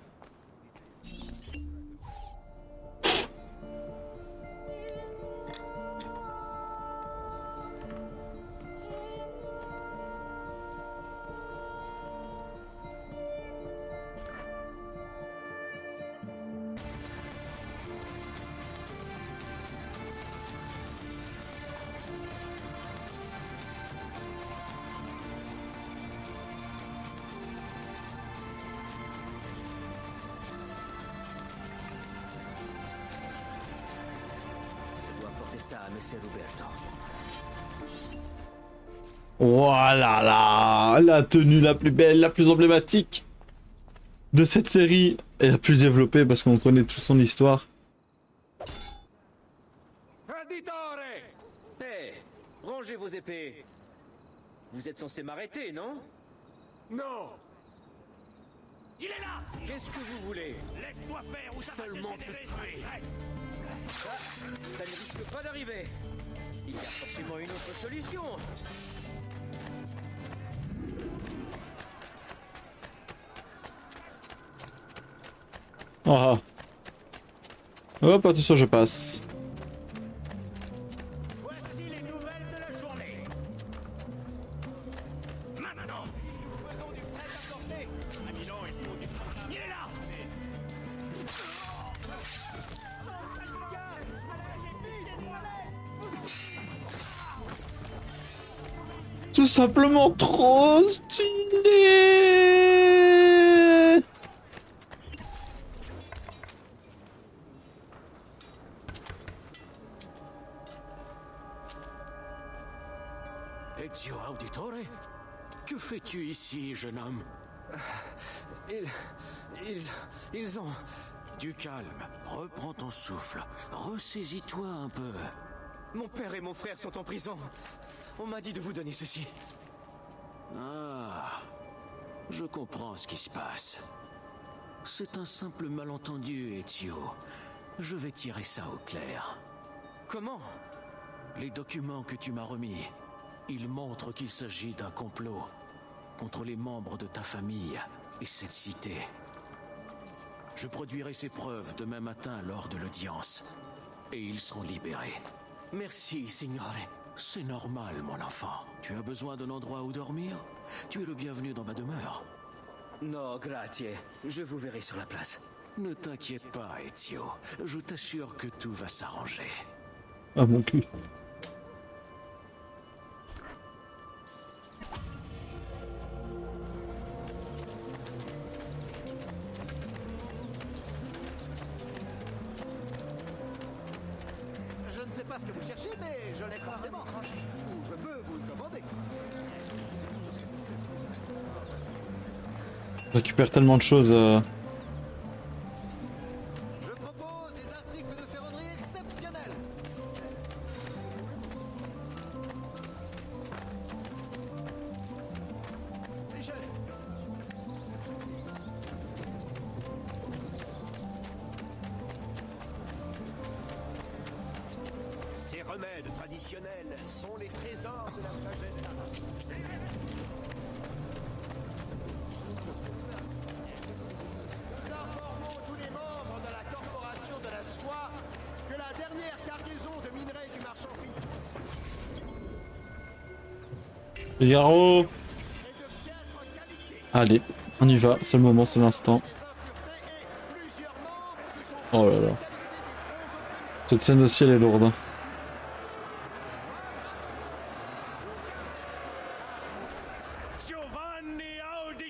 Ça à Messer Uberto. Oh là là, la tenue la plus belle, la plus emblématique de cette série et la plus développée parce qu'on connaît toute son histoire. Hé, rangez vos épées. Vous êtes censé m'arrêter, non? Non! Il est là! Qu'est-ce que vous voulez? Laisse-toi faire ou ça Seulement va te dégénérer. Ça ne risque pas d'arriver. Il y a forcément une autre solution. Ah. Hop, attention, je passe. Voici les nouvelles de la journée. Maintenant, faisons du prêt-à-porter. À Milan, il faut du prêt-à-porter. Il est là! Tout simplement trop stylé. Ezio Auditore? Que fais-tu ici, jeune homme? Ils ont... Du calme, reprends ton souffle, ressaisis-toi un peu. Mon père et mon frère sont en prison. On m'a dit de vous donner ceci. Ah, je comprends ce qui se passe. C'est un simple malentendu, Ezio. Je vais tirer ça au clair. Comment? Les documents que tu m'as remis, ils montrent qu'il s'agit d'un complot contre les membres de ta famille et cette cité. Je produirai ces preuves demain matin lors de l'audience, et ils seront libérés. Merci, signore. C'est normal, mon enfant. Tu as besoin d'un endroit où dormir? Tu es le bienvenu dans ma demeure. No, grazie. Je vous verrai sur la place. Ne t'inquiète pas, Ezio. Je t'assure que tout va s'arranger. Ah mon cul. Je ne sais pas ce que vous cherchez, mais je l'ai forcément. Ou je peux vous le commander. Je récupère tellement de choses. Je propose des articles de ferronnerie exceptionnels. Ces remèdes traditionnels sont les trésors de la sagesse arabe. Nous informons tous les membres de la corporation de la soie que la dernière cargaison de minerais du marchand Figaro. Allez, on y va, c'est le moment, c'est l'instant. Oh là là. Cette scène aussi elle est lourde.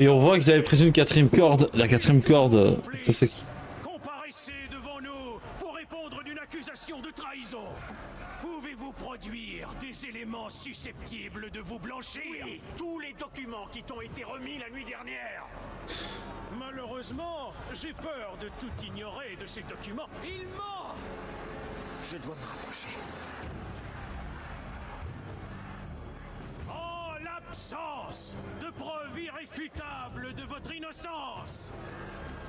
Et on voit qu'ils avaient pris une quatrième corde. La quatrième corde, ça c'est... Comparaissez devant nous pour répondre d'une accusation de trahison. Pouvez-vous produire des éléments susceptibles de vous blanchir? Oui, tous les documents qui t'ont été remis la nuit dernière. Malheureusement, j'ai peur de tout ignorer de ces documents. Il ment! Je dois me rapprocher. En l'absence de preuves irréfutables de votre innocence,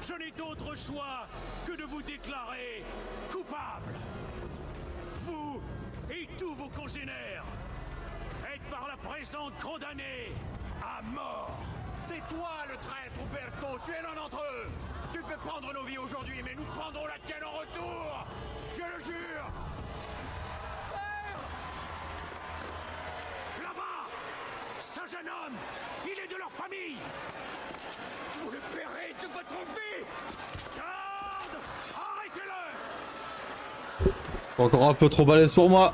je n'ai d'autre choix que de vous déclarer coupable. Vous et tous vos congénères êtes par la présente condamnés à mort. C'est toi le traître, Umberto. Tu es l'un d'entre eux. Tu peux prendre nos vies aujourd'hui, mais nous prendrons la tienne en retour. Je le jure. Là-bas, ce jeune homme, il est de leur famille. Vous le paierez de votre vie. Garde, arrêtez-le. Encore un peu trop balèze pour moi.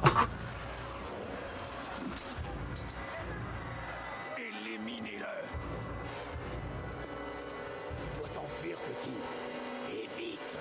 Éliminez-le. Tu dois t'enfuir, petit. Et vite.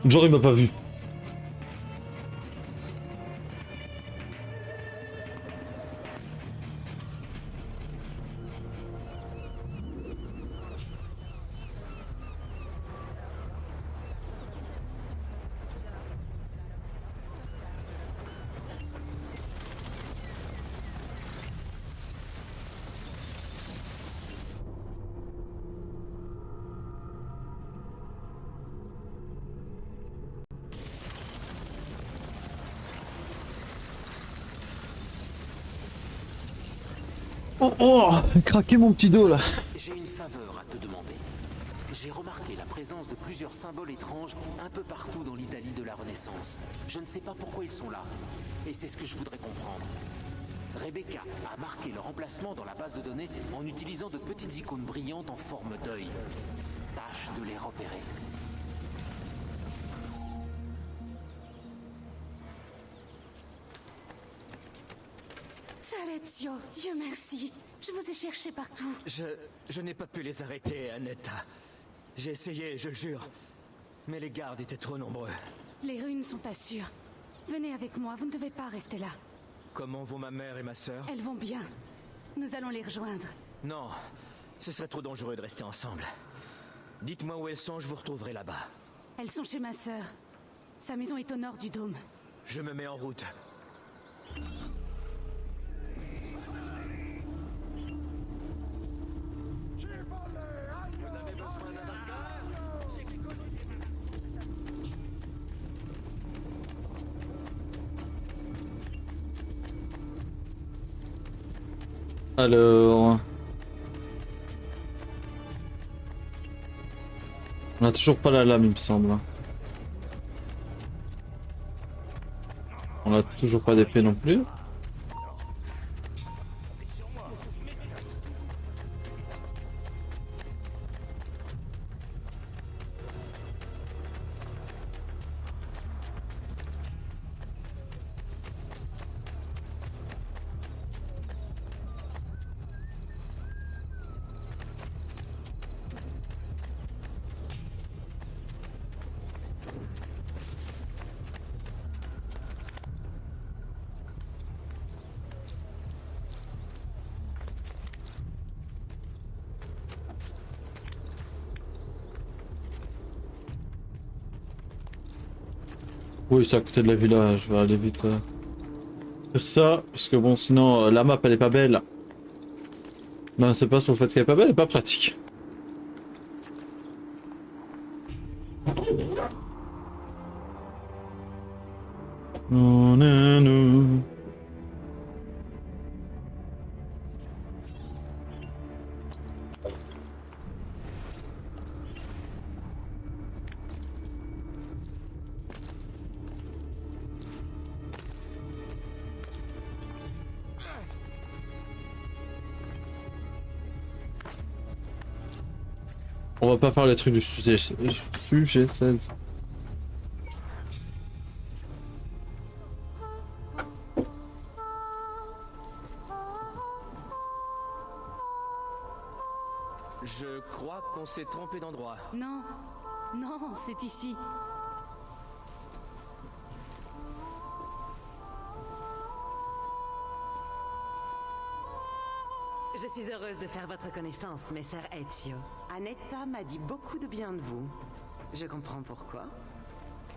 Genre il m'a pas vu. Oh oh, craqué mon petit dos là. J'ai une faveur à te demander. J'ai remarqué la présence de plusieurs symboles étranges un peu partout dans l'Italie de la Renaissance. Je ne sais pas pourquoi ils sont là. Et c'est ce que je voudrais comprendre. Rebecca a marqué leur emplacement dans la base de données en utilisant de petites icônes brillantes en forme d'œil. Tâche de les repérer. Salezio, Dieu merci. Je vous ai cherché partout. Je n'ai pas pu les arrêter, Annetta. J'ai essayé, je jure. Mais les gardes étaient trop nombreux. Les rues ne sont pas sûres. Venez avec moi, vous ne devez pas rester là. Comment vont ma mère et ma sœur? Elles vont bien. Nous allons les rejoindre. Non, ce serait trop dangereux de rester ensemble. Dites-moi où elles sont, je vous retrouverai là-bas. Elles sont chez ma sœur. Sa maison est au nord du dôme. Je me mets en route. Alors... On a toujours pas la lame, il me semble. On a toujours pas d'épée non plus. Oui, c'est à côté de la villa, je vais aller vite faire ça, parce que bon, sinon la map elle est pas belle. Non, c'est pas sur le fait qu'elle est pas belle, elle est pas pratique. Non, non, non. On va pas faire les trucs du sujet 16. Je crois qu'on s'est trompé d'endroit. Non, non, c'est ici. Je suis heureuse de faire votre connaissance, Messer Ezio. Annetta m'a dit beaucoup de bien de vous. Je comprends pourquoi.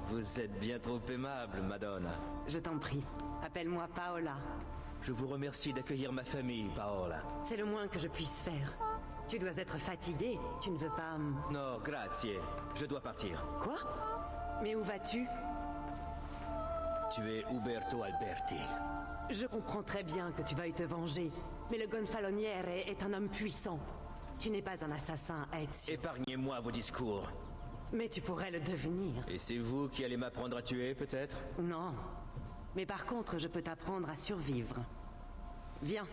Vous êtes bien trop aimable, Madonna. Je t'en prie, appelle-moi Paola. Je vous remercie d'accueillir ma famille, Paola. C'est le moins que je puisse faire. Tu dois être fatigué, tu ne veux pas... Non, grazie. Je dois partir. Quoi? Mais où vas-tu? Tu es Uberto Alberti. Je comprends très bien que tu veuilles te venger, mais le Gonfaloniere est un homme puissant. Tu n'es pas un assassin, Ezio. Épargnez-moi vos discours. Mais tu pourrais le devenir. Et c'est vous qui allez m'apprendre à tuer, peut-être? Non. Mais par contre, je peux t'apprendre à survivre. Viens.